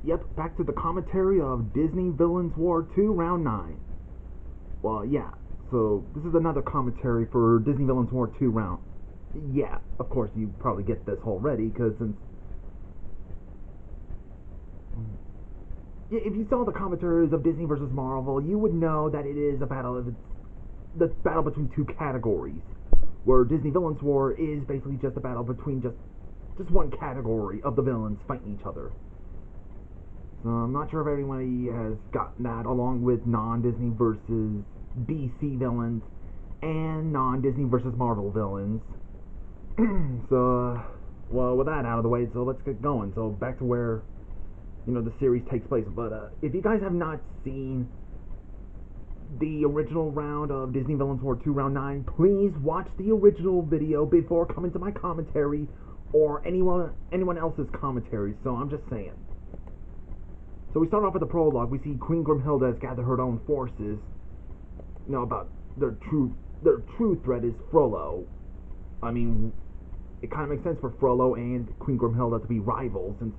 Yep, back to the commentary of Disney Villains War 2, Round 9. Well, yeah, so this is another commentary for Disney Villains War 2 Round. Yeah, of course, you probably get this already, because since... Yeah, if you saw the commentaries of Disney versus Marvel, you would know that it is a battle of... the battle between two categories, where Disney Villains War is basically just a battle between just one category of the villains fighting each other. So I'm not sure if everybody has gotten that, along with non-Disney versus DC villains and non-Disney versus Marvel villains. So, well, with that out of the way, so let's get going. So back to where, the series takes place. But if you guys have not seen the original round of Disney Villains War 2 Round 9, please watch the original video before coming to my commentary or anyone else's commentary. So I'm just saying. So we start off with the prologue. We see Queen Grimhilda has gathered her own forces. About their true threat is Frollo. I mean, it kind of makes sense for Frollo and Queen Grimhilda to be rivals, since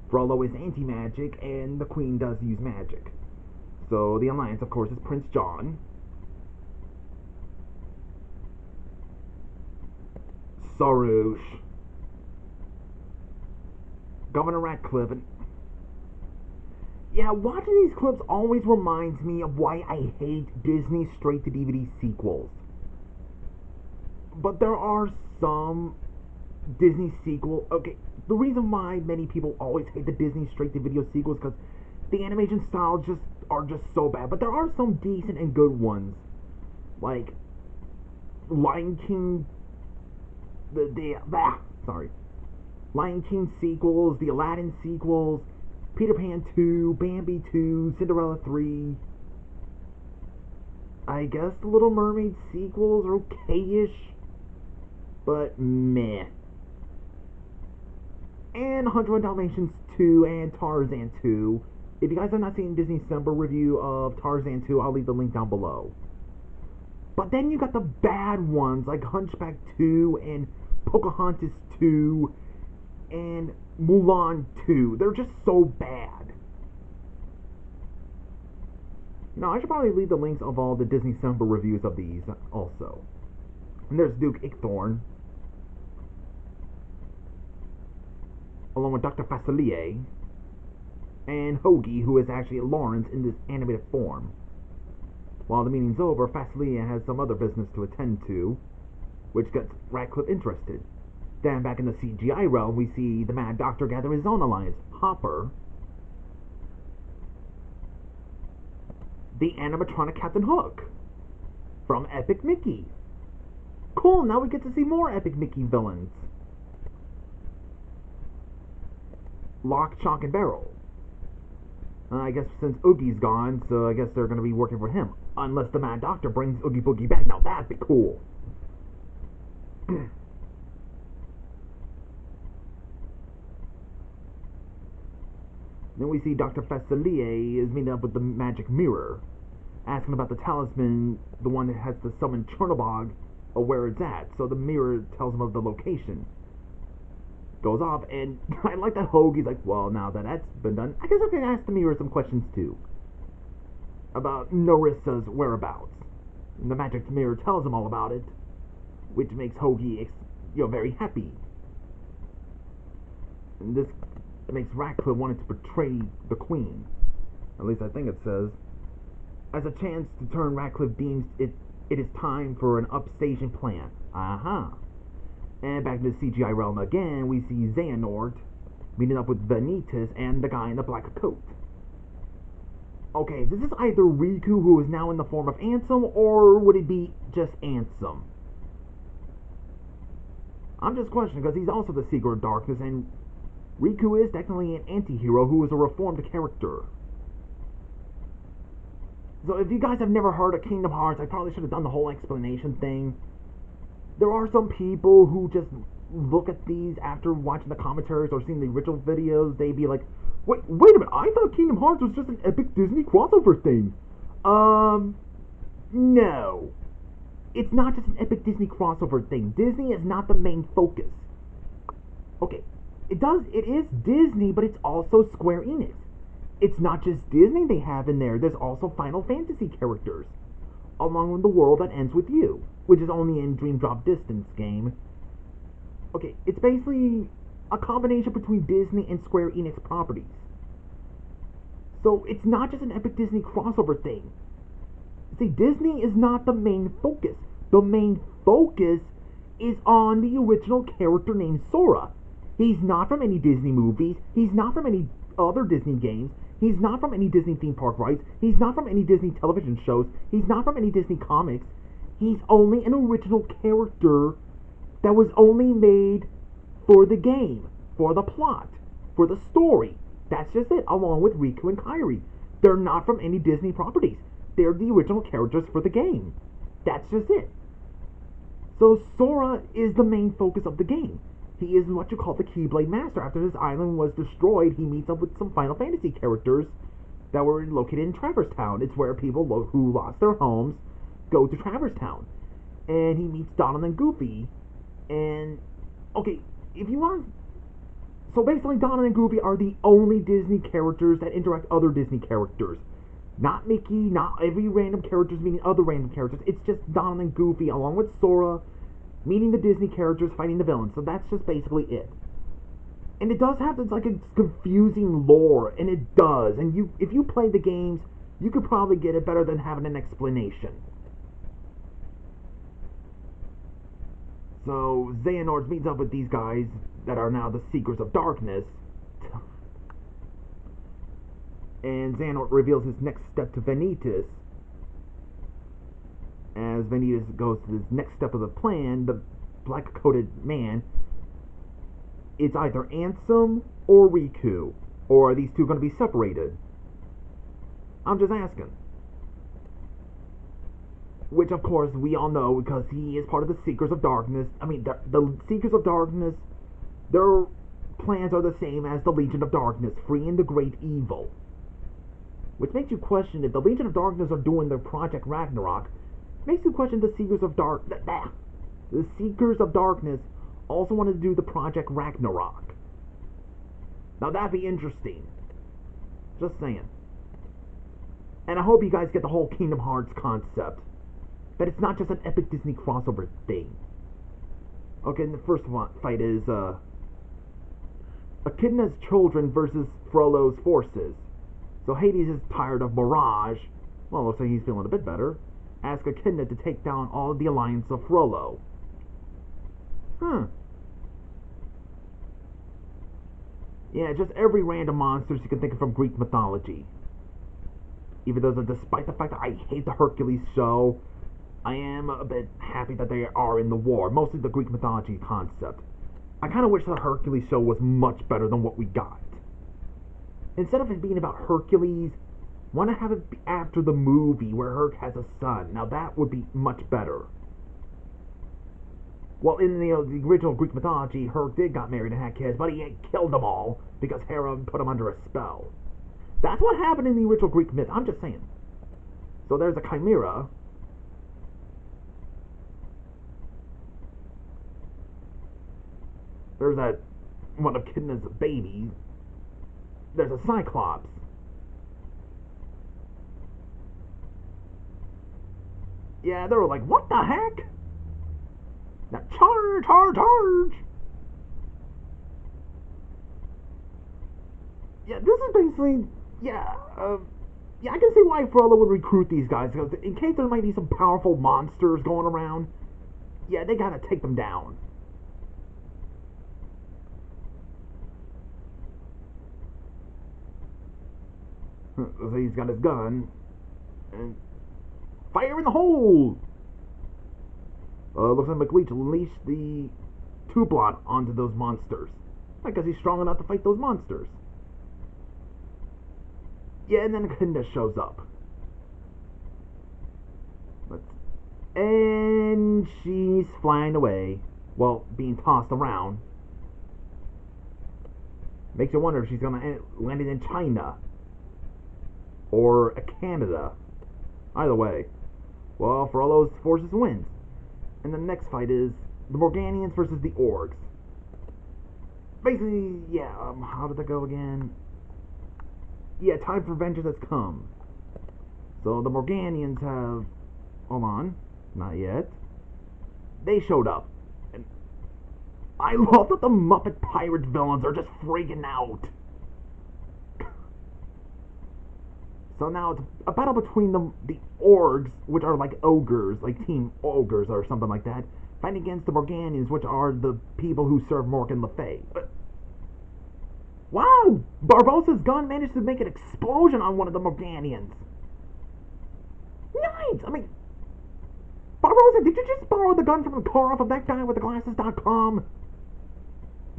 Frollo is anti-magic and the Queen does use magic. So the alliance, of course, is Prince John, Sarouche, Governor Ratcliffe, and... yeah, watching these clips always reminds me of why I hate Disney straight-to-DVD sequels. But there are some Disney sequels... okay, the reason why many people always hate the Disney straight-to-video sequels is because the animation styles are just so bad. But there are some decent and good ones, like Lion King... Lion King sequels, the Aladdin sequels, Peter Pan 2, Bambi 2, Cinderella 3. I guess the Little Mermaid sequels are okay-ish, but meh. And 101 Dalmatians 2 and Tarzan 2. If you guys have not seen Disney's December review of Tarzan 2, I'll leave the link down below. But then you got the bad ones like Hunchback 2 and Pocahontas 2 and Mulan 2. They're just so bad. Now, I should probably leave the links of all the Disney December reviews of these also. And there's Duke Ickthorn, along with Dr. Facilier, and Hoagie, who is actually Lawrence in this animated form. While the meeting's over, Facilier has some other business to attend to, which gets Ratcliffe interested. Then back in the CGI realm, we see the Mad Doctor gather his own alliance, Hopper, the animatronic Captain Hook, from Epic Mickey. Cool, now we get to see more Epic Mickey villains. Lock, Shock, and Barrel. I guess since Oogie's gone, so I guess they're going to be working for him. Unless the Mad Doctor brings Oogie Boogie back. Now that'd be cool. Then we see Dr. Facilier is meeting up with the Magic Mirror, asking about the talisman, the one that has to summon Chernobog, or where it's at. So the mirror tells him of the location. Goes off, and I like that Hoagie's like, well, now that that's been done, I guess I can ask the mirror some questions too. About Narissa's whereabouts. And the Magic Mirror tells him all about it, which makes Hoagie, very happy. And this makes Ratcliffe wanting to betray the Queen. At least I think it says. As a chance to turn, Ratcliffe deems it is time for an upstaging plan. And back in the CGI realm again, we see Xehanort meeting up with Vanitas and the guy in the black coat. Okay, this is either Riku, who is now in the form of Ansem, or would it be just Ansem? I'm just questioning, because he's also the Seeker of Darkness, and Riku is technically an anti-hero who is a reformed character. So if you guys have never heard of Kingdom Hearts, I probably should have done the whole explanation thing. There are some people who just look at these after watching the commentaries or seeing the original videos. They'd be like, wait a minute, I thought Kingdom Hearts was just an epic Disney crossover thing. No. It's not just an epic Disney crossover thing. Disney is not the main focus. Okay, it is Disney, but it's also Square Enix. it's not just Disney they have in there. There's also Final Fantasy characters, along with the world that ends with you, which is only in Dream Drop Distance game. Okay, it's basically a combination between Disney and Square Enix properties. So it's not just an epic Disney crossover thing. See, Disney is not the main focus. The main focus is on the original character named Sora. He's not from any Disney movies. He's not from any other Disney games. He's not from any Disney theme park rides. He's not from any Disney television shows. He's not from any Disney comics. He's only an original character that was only made for the game, for the plot, for the story. That's just it, along with Riku and Kairi. They're not from any Disney properties. They're the original characters for the game. That's just it. So Sora is the main focus of the game. He is what you call the Keyblade Master. After his island was destroyed, he meets up with some Final Fantasy characters that were located in Traverse Town. It's where people who lost their homes go to Traverse Town. And he meets Donald and Goofy. And, okay, if you want... So basically, Donald and Goofy are the only Disney characters that interact other Disney characters. Not Mickey, not every random characters meeting other random characters. It's just Donald and Goofy, along with Sora, meeting the Disney characters, fighting the villains. So that's just basically it. And it does have this, like, a confusing lore, and it does. And if you play the games, you could probably get it better than having an explanation. So Xehanort meets up with these guys that are now the Seekers of Darkness. And Xehanort reveals his next step to Vanitas. As Vanitas goes to his next step of the plan, the black-coated man, it's either Ansem or Riku. Or are these two going to be separated? I'm just asking. Which, of course, we all know because he is part of the Seekers of Darkness. I mean, the Seekers of Darkness, their plans are the same as the Legion of Darkness, freeing the great evil. Which makes you question if the Legion of Darkness are doing their Project Ragnarok. Makes you question the Seekers of The Seekers of Darkness also wanted to do the Project Ragnarok. Now that'd be interesting. Just saying. And I hope you guys get the whole Kingdom Hearts concept. That it's not just an epic Disney crossover thing. Okay, and the first fight is Echidna's children versus Frollo's forces. So Hades is tired of Mirage. Well, looks like he's feeling a bit better. Ask Echidna to take down all of the alliance of Frollo. Yeah, just every random monsters you can think of from Greek mythology. Even though, despite the fact that I hate the Hercules show, I am a bit happy that they are in the war. Mostly the Greek mythology concept. I kind of wish the Hercules show was much better than what we got. Instead of it being about Hercules, why not have it be after the movie where Herc has a son? Now that would be much better. Well, in the original Greek mythology, Herc did got married and had kids, but he killed them all because Hera put him under a spell. That's what happened in the original Greek myth. I'm just saying. So there's a chimera. There's that one of Echidna's babies. There's a Cyclops. Yeah, they were like, what the heck? Now charge! Yeah, this is basically, yeah, I can see why Frollo would recruit these guys, because in case there might be some powerful monsters going around, yeah, they gotta take them down. So he's got his gun, and fire in the hole! Looks like McLeach unleashed the Tublot onto those monsters. I guess he's strong enough to fight those monsters. Yeah, and then Echidna shows up. And she's flying away. Well, being tossed around. Makes you wonder if she's gonna land it in China. Or Canada. Either way. Well, Frollo's forces wins. And the next fight is the Morganians versus the Orcs. Basically, yeah, how did that go again? Yeah, time for vengeance has come. So the Morganians have... Hold on. Not yet. They showed up. And I love that the Muppet Pirate villains are just freaking out. So now it's a battle between the Orcs, which are like ogres, like Team Ogres or something like that, fighting against the Morganians, which are the people who serve Morgan Le Fay. Wow! Barbossa's gun managed to make an explosion on one of the Morganians. Nice! I mean, Barbossa, did you just borrow the gun from the car off of that guy with the glasses.com?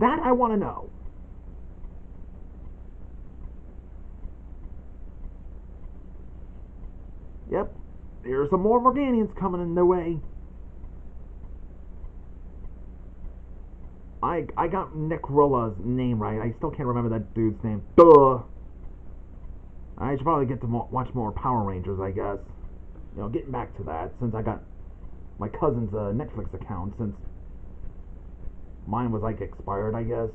That I want to know. Yep, there's some more Morganians coming in their way. I got Necrolla's name right. I still can't remember that dude's name. Duh! I should probably get to watch more Power Rangers, I guess. You know, getting back to that, since I got my cousin's Netflix account, since mine was, like, expired, I guess.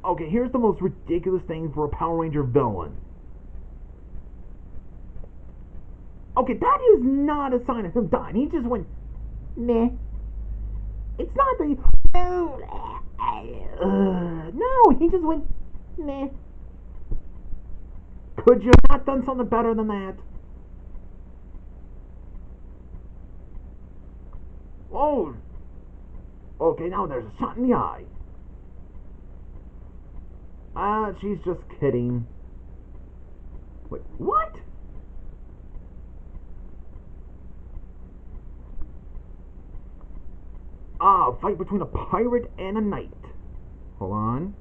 Okay, here's the most ridiculous thing for a Power Ranger villain. Okay, that is not a sign of him dying. He just went, meh. It's not the... no, he just went, meh. Could you not done something better than that? Oh. Okay, now there's a shot in the eye. She's just kidding. Wait, what? A fight between a pirate and a knight. Hold on.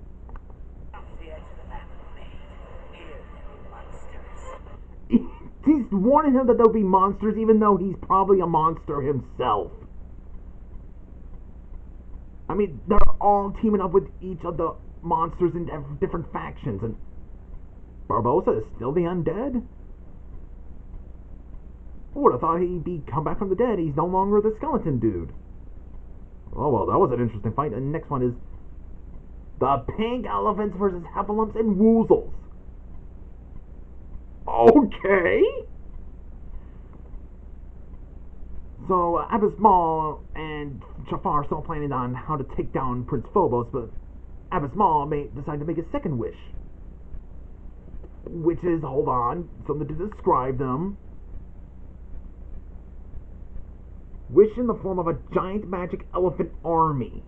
He's warning him that there'll be monsters, even though he's probably a monster himself. I mean, they're all teaming up with each of the monsters in different factions, and Barbossa is still the undead? I would have thought he'd come back from the dead. He's no longer the skeleton dude. Oh, well, that was an interesting fight. And the next one is the Pink Elephants versus Heffalumps and Woozles. Okay. So, Abbas Maul and Jafar are still planning on how to take down Prince Phobos, but Abbas Maul may decide to make a second wish. Which is, hold on, something to describe them. Wish in the form of a giant magic elephant army.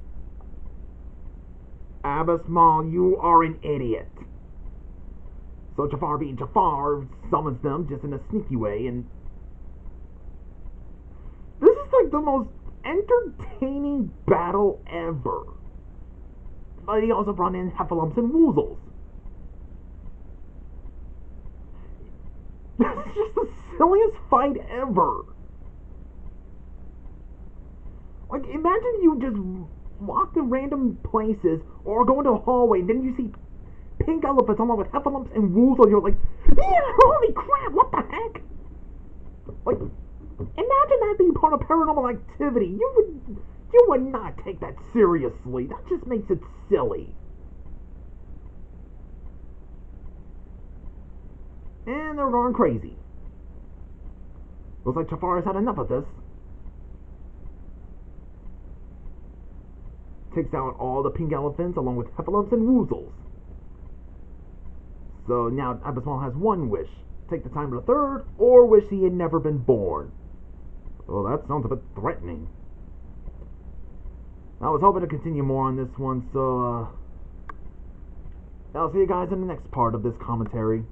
Abbas Maul, you are an idiot. So Jafar being Jafar summons them just in a sneaky way, and this is like the most entertaining battle ever. But he also brought in Heffalumps and Woozles. This is just the silliest fight ever. Like, imagine you just walk to random places or go into a hallway and then you see pink elephants along with Heffalumps and Woozle. You're like, yeah, holy crap, what the heck? Like, imagine that being part of Paranormal Activity. You would not take that seriously. That just makes it silly. And they're going crazy. Looks like Jafar has had enough of this. Takes down all the pink elephants along with Heffalumps and Woozles. So now Abbas Maul has one wish. Take the time to the third, or wish he had never been born. Well, that sounds a bit threatening. I was hoping to continue more on this one, so I'll see you guys in the next part of this commentary.